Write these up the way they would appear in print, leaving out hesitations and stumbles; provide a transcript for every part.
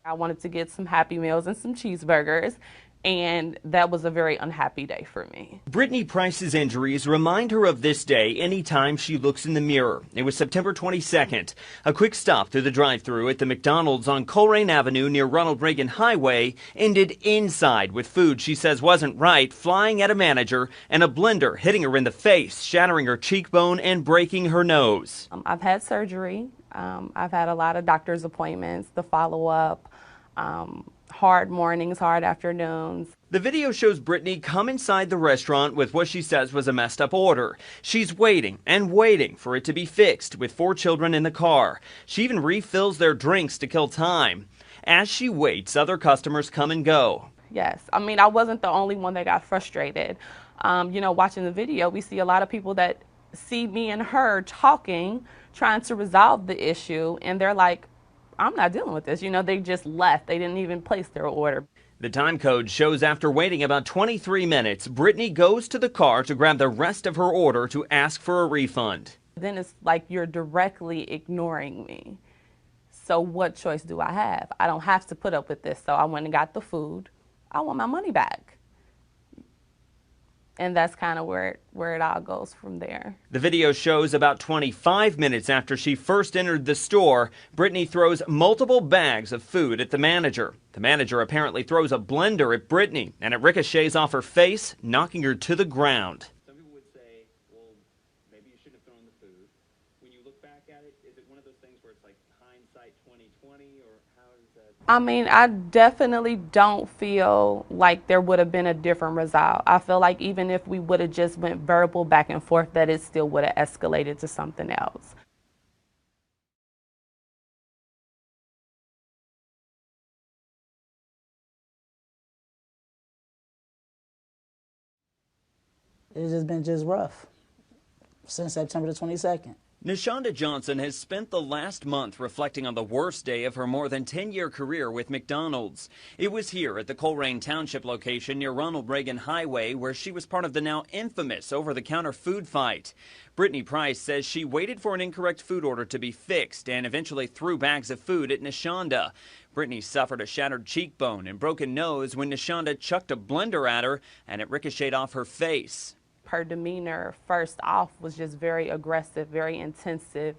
I wanted to get some Happy Meals and some cheeseburgers, and that was a very unhappy day for me. Brittany Price's injuries remind her of this day anytime she looks in the mirror. It was September 22nd. A quick stop through the drive-thru at the McDonald's on Colerain Avenue near Ronald Reagan Highway ended inside with food she says wasn't right, flying at a manager, and a blender hitting her in the face, shattering her cheekbone and breaking her nose. I've had surgery. I've had a lot of doctor's appointments, the follow-up, hard mornings, hard afternoons. The video shows Brittany come inside the restaurant with what she says was a messed up order. She's waiting and waiting for it to be fixed with 4 children in the car. She even refills their drinks to kill time. As she waits, other customers come and go. Yes, I mean, I wasn't the only one that got frustrated. Watching the video, we see a lot of people that see me and her talking, trying to resolve the issue, and they're like, I'm not dealing with this. They just left. They didn't even place their order. The time code shows after waiting about 23 minutes, Brittany goes to the car to grab the rest of her order to ask for a refund. Then it's like you're directly ignoring me. So what choice do I have? I don't have to put up with this. So I went and got the food. I want my money back. And that's kind of where it all goes from there. The video shows about 25 minutes after she first entered the store, Brittany throws multiple bags of food at the manager. The manager apparently throws a blender at Brittany, and it ricochets off her face, knocking her to the ground. Some people would say, well, maybe you shouldn't have thrown the food. When you look back at it, is it one of those things where it's like hindsight 2020, or how is that? I mean, I definitely don't feel like there would have been a different result. I feel like even if we would have just went verbal back and forth, that it still would have escalated to something else. It's just been rough since September the 22nd. Nashonda Johnson has spent the last month reflecting on the worst day of her more than 10-year career with McDonald's. It was here at the Colerain Township location near Ronald Reagan Highway where she was part of the now infamous over-the-counter food fight. Brittany Price says she waited for an incorrect food order to be fixed and eventually threw bags of food at Nashonda. Brittany suffered a shattered cheekbone and broken nose when Nashonda chucked a blender at her and it ricocheted off her face. Her demeanor first off was just very aggressive, very intensive,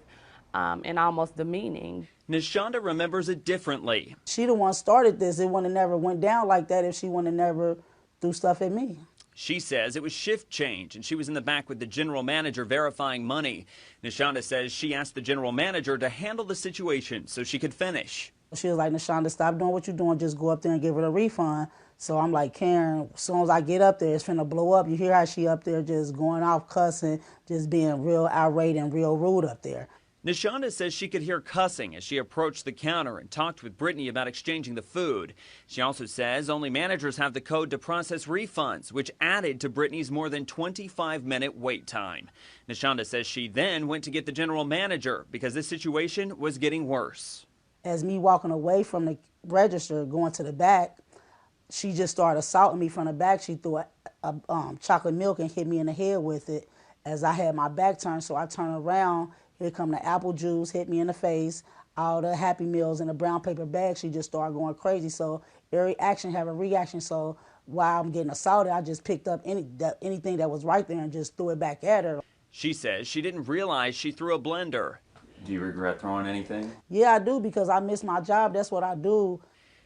and almost demeaning. Nashonda remembers it differently. She the one started this. It wouldn't have never went down like that if she wouldn't have never threw stuff at me. She says it was shift change and she was in the back with the general manager verifying money. Nashonda says she asked the general manager to handle the situation so she could finish. She was like, Nashonda, stop doing what you're doing. Just go up there and give her a refund. So I'm like, Karen, as soon as I get up there, it's finna blow up. You hear how she up there just going off cussing, just being real irate and real rude up there. Nashonda says she could hear cussing as she approached the counter and talked with Brittany about exchanging the food. She also says only managers have the code to process refunds, which added to Brittany's more than 25-minute wait time. Nashonda says she then went to get the general manager because this situation was getting worse. As me walking away from the register, going to the back, she just started assaulting me from the back. She threw a chocolate milk and hit me in the head with it as I had my back turned. So I turned around. Here come the apple juice, hit me in the face. All the Happy Meals in a brown paper bag. She just started going crazy. So every action have a reaction. So while I'm getting assaulted, I just picked up anything that was right there and just threw it back at her. She says she didn't realize she threw a blender. Do you regret throwing anything? Yeah, I do, because I miss my job. That's what I do.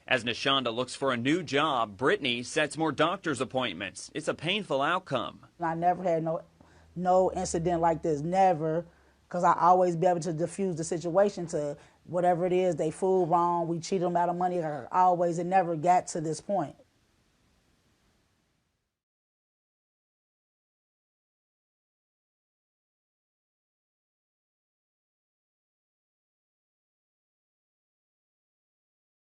As Nashonda looks for a new job, Brittany sets more doctor's appointments. It's a painful outcome. I never had no incident like this, never, because I always be able to diffuse the situation to whatever it is, they food wrong, we cheated them out of money, or always, it never got to this point.